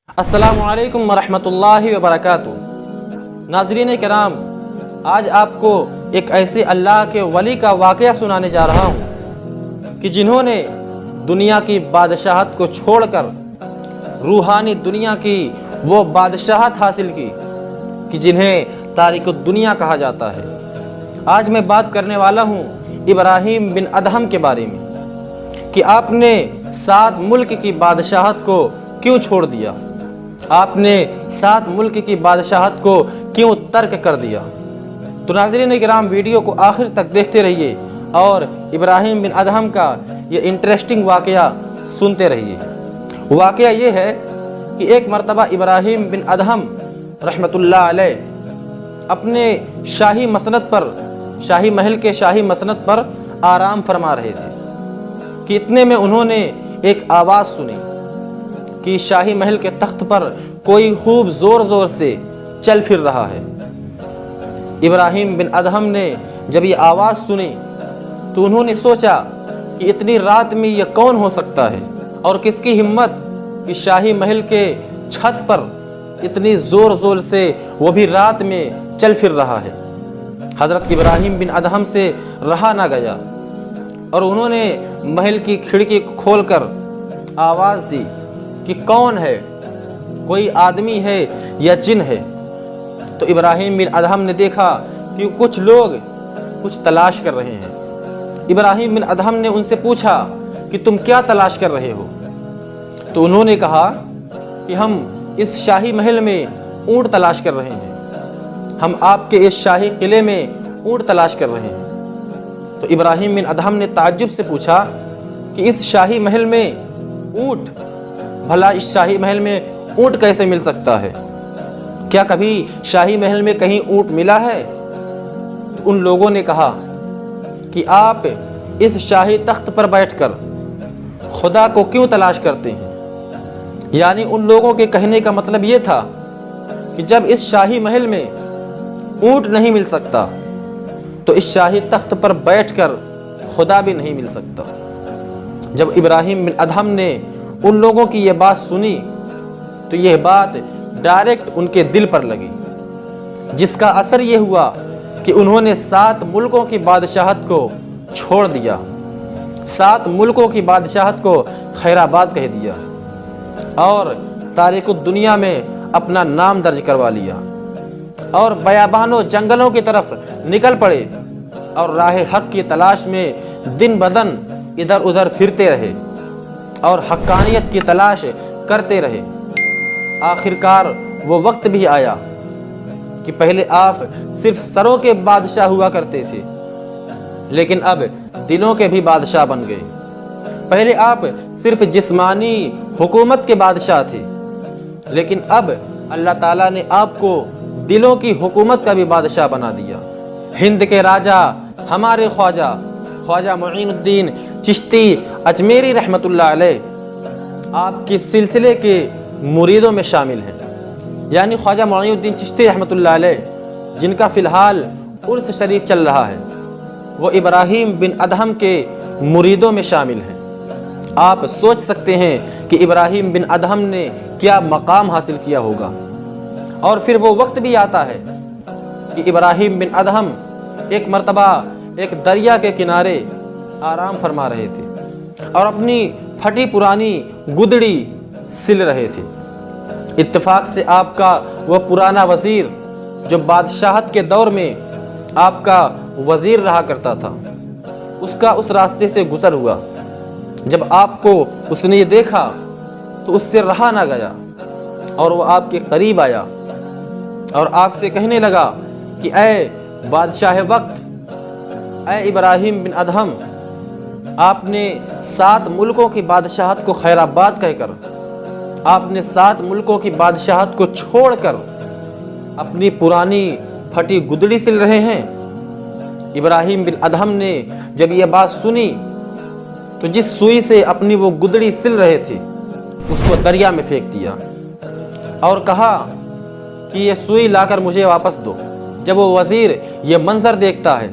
السلام علیکم ورحمۃ اللہ وبرکاتہ۔ ناظرین کرام، آج آپ کو ایک ایسے اللہ کے ولی کا واقعہ سنانے جا رہا ہوں کہ جنہوں نے دنیا کی بادشاہت کو چھوڑ کر روحانی دنیا کی وہ بادشاہت حاصل کی کہ جنہیں تارک الدنیا کہا جاتا ہے۔ آج میں بات کرنے والا ہوں ابراہیم بن ادہم کے بارے میں کہ آپ نے 7 ملک کی بادشاہت کو کیوں چھوڑ دیا، آپ نے 7 ملک کی بادشاہت کو کیوں ترک کر دیا۔ تو ناظرین کرام، ویڈیو کو آخر تک دیکھتے رہیے اور ابراہیم بن ادہم کا یہ انٹرسٹنگ واقعہ سنتے رہیے۔ واقعہ یہ ہے کہ ایک مرتبہ ابراہیم بن ادہم رحمۃ اللہ علیہ اپنے شاہی مسند پر، شاہی محل کے شاہی مسند پر آرام فرما رہے تھے کہ اتنے میں انہوں نے ایک آواز سنی کہ شاہی محل کے تخت پر کوئی خوب زور زور سے چل پھر رہا ہے۔ ابراہیم بن ادہم نے جب یہ آواز سنی تو انہوں نے سوچا کہ اتنی رات میں یہ کون ہو سکتا ہے اور کس کی ہمت کہ شاہی محل کے چھت پر اتنی زور زور سے وہ بھی رات میں چل پھر رہا ہے۔ حضرت ابراہیم بن ادہم سے رہا نہ گیا اور انہوں نے محل کی کھڑکی کھول کر آواز دی کہ کون ہے، کوئی آدمی ہے یا جن ہے؟ تو ابراہیم بن ادہم نے دیکھا کہ کچھ لوگ کچھ تلاش کر رہے ہیں۔ ابراہیم بن ادہم نے ان سے پوچھا کہ تم کیا تلاش کر رہے ہو؟ تو انہوں نے کہا کہ ہم اس شاہی محل میں اونٹ تلاش کر رہے ہیں، ہم آپ کے اس شاہی قلعے میں اونٹ تلاش کر رہے ہیں۔ تو ابراہیم بن ادہم نے تعجب سے پوچھا کہ اس شاہی محل میں اونٹ؟ بھلا اس شاہی محل میں اونٹ کیسے مل سکتا ہے؟ کیا کبھی شاہی محل میں کہیں اونٹ ملا ہے؟ تو ان لوگوں نے کہا کہ آپ اس شاہی تخت پر بیٹھ کر خدا کو کیوں تلاش کرتے ہیں؟ یعنی ان لوگوں کے کہنے کا مطلب یہ تھا کہ جب اس شاہی محل میں اونٹ نہیں مل سکتا تو اس شاہی تخت پر بیٹھ کر خدا بھی نہیں مل سکتا۔ جب ابراہیم بن ادہم نے ان لوگوں کی یہ بات سنی تو یہ بات ڈائریکٹ ان کے دل پر لگی، جس کا اثر یہ ہوا کہ انہوں نے 7 ملکوں کی بادشاہت کو چھوڑ دیا، 7 ملکوں کی بادشاہت کو خیر آباد کہہ دیا اور تاریخ الدنیا میں اپنا نام درج کروا لیا اور بیابانوں جنگلوں کی طرف نکل پڑے اور راہ حق کی تلاش میں دن بدن ادھر ادھر پھرتے رہے اور حقانیت کی تلاش کرتے رہے۔ آخرکار وہ وقت بھی آیا کہ پہلے آپ صرف سروں کے بادشاہ ہوا کرتے تھے، لیکن اب دلوں کے بھی بادشاہ بن گئے۔ پہلے آپ صرف جسمانی حکومت کے بادشاہ تھے، لیکن اب اللہ تعالیٰ نے آپ کو دلوں کی حکومت کا بھی بادشاہ بنا دیا۔ ہند کے راجہ ہمارے خواجہ معین الدین چشتی اجمیری رحمۃ اللہ علیہ آپ کے سلسلے کے مریدوں میں شامل ہیں، یعنی خواجہ معین الدین چشتی رحمۃ اللہ علیہ جن کا فی الحال عرس شریف چل رہا ہے، وہ ابراہیم بن ادہم کے مریدوں میں شامل ہیں۔ آپ سوچ سکتے ہیں کہ ابراہیم بن ادہم نے کیا مقام حاصل کیا ہوگا۔ اور پھر وہ وقت بھی آتا ہے کہ ابراہیم بن ادہم ایک مرتبہ ایک دریا کے کنارے آرام فرما رہے تھے اور اپنی پھٹی پرانی گدڑی سل رہے تھے۔ اتفاق سے آپ کا وہ پرانا وزیر جو بادشاہت کے دور میں آپ کا وزیر رہا کرتا تھا، اس کا اس راستے سے گزر ہوا۔ جب آپ کو اس نے یہ دیکھا تو اس سے رہا نہ گیا اور وہ آپ کے قریب آیا اور آپ سے کہنے لگا کہ اے بادشاہ وقت، اے ابراہیم بن ادہم، آپ نے 7 ملکوں کی بادشاہت کو خیر آباد کہہ کر، آپ نے 7 ملکوں کی بادشاہت کو چھوڑ کر اپنی پرانی پھٹی گدڑی سل رہے ہیں۔ ابراہیم بن ادہم نے جب یہ بات سنی تو جس سوئی سے اپنی وہ گدڑی سل رہے تھے اس کو دریا میں پھینک دیا اور کہا کہ یہ سوئی لا کر مجھے واپس دو۔ جب وہ وزیر یہ منظر دیکھتا ہے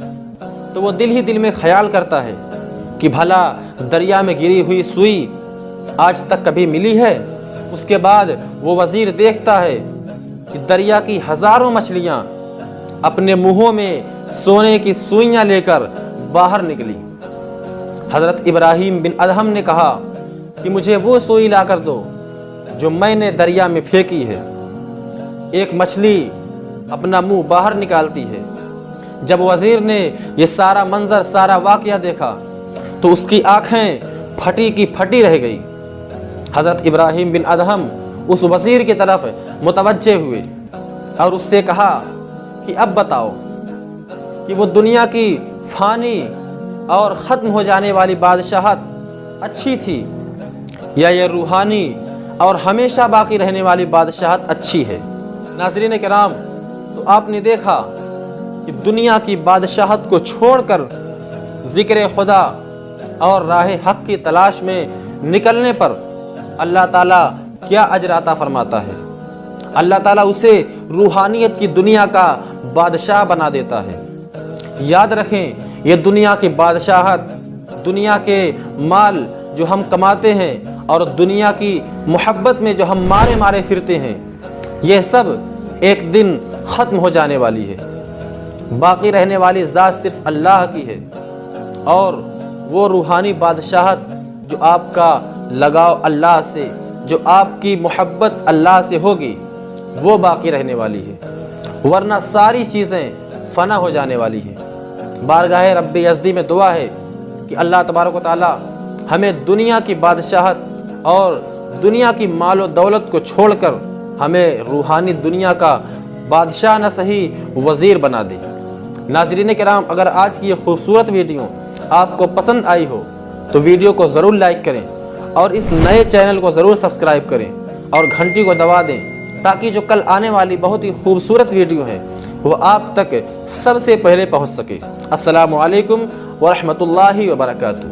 تو وہ دل ہی دل میں خیال کرتا ہے کہ بھلا دریا میں گری ہوئی سوئی آج تک کبھی ملی ہے؟ اس کے بعد وہ وزیر دیکھتا ہے کہ دریا کی ہزاروں مچھلیاں اپنے منہوں میں سونے کی سوئیاں لے کر باہر نکلی۔ حضرت ابراہیم بن ادہم نے کہا کہ مجھے وہ سوئی لا کر دو جو میں نے دریا میں پھینکی ہے۔ ایک مچھلی اپنا منہ باہر نکالتی ہے۔ جب وزیر نے یہ سارا منظر، سارا واقعہ دیکھا تو اس کی آنکھیں پھٹی کی پھٹی رہ گئی۔ حضرت ابراہیم بن ادہم اس وزیر کی طرف متوجہ ہوئے اور اس سے کہا کہ اب بتاؤ کہ وہ دنیا کی فانی اور ختم ہو جانے والی بادشاہت اچھی تھی یا یہ روحانی اور ہمیشہ باقی رہنے والی بادشاہت اچھی ہے؟ ناظرین کرام، تو آپ نے دیکھا کہ دنیا کی بادشاہت کو چھوڑ کر ذکر خدا اور راہ حق کی تلاش میں نکلنے پر اللہ تعالیٰ کیا اجر عطا فرماتا ہے۔ اللہ تعالیٰ اسے روحانیت کی دنیا کا بادشاہ بنا دیتا ہے۔ یاد رکھیں، یہ دنیا کی بادشاہت، دنیا کے مال جو ہم کماتے ہیں اور دنیا کی محبت میں جو ہم مارے مارے پھرتے ہیں، یہ سب ایک دن ختم ہو جانے والی ہے۔ باقی رہنے والی ذات صرف اللہ کی ہے، اور وہ روحانی بادشاہت جو آپ کا لگاؤ اللہ سے، جو آپ کی محبت اللہ سے ہوگی، وہ باقی رہنے والی ہے، ورنہ ساری چیزیں فنا ہو جانے والی ہیں۔ بارگاہ رب یزدی میں دعا ہے کہ اللہ تبارک و تعالی ہمیں دنیا کی بادشاہت اور دنیا کی مال و دولت کو چھوڑ کر ہمیں روحانی دنیا کا بادشاہ نہ صحیح وزیر بنا دے۔ ناظرین کرام، اگر آج کی یہ خوبصورت ویڈیو آپ کو پسند آئی ہو تو ویڈیو کو ضرور لائک کریں اور اس نئے چینل کو ضرور سبسکرائب کریں اور گھنٹی کو دبا دیں، تاکہ جو کل آنے والی بہت ہی خوبصورت ویڈیو ہے وہ آپ تک سب سے پہلے پہنچ سکے۔ السلام علیکم ورحمۃ اللہ وبرکاتہ۔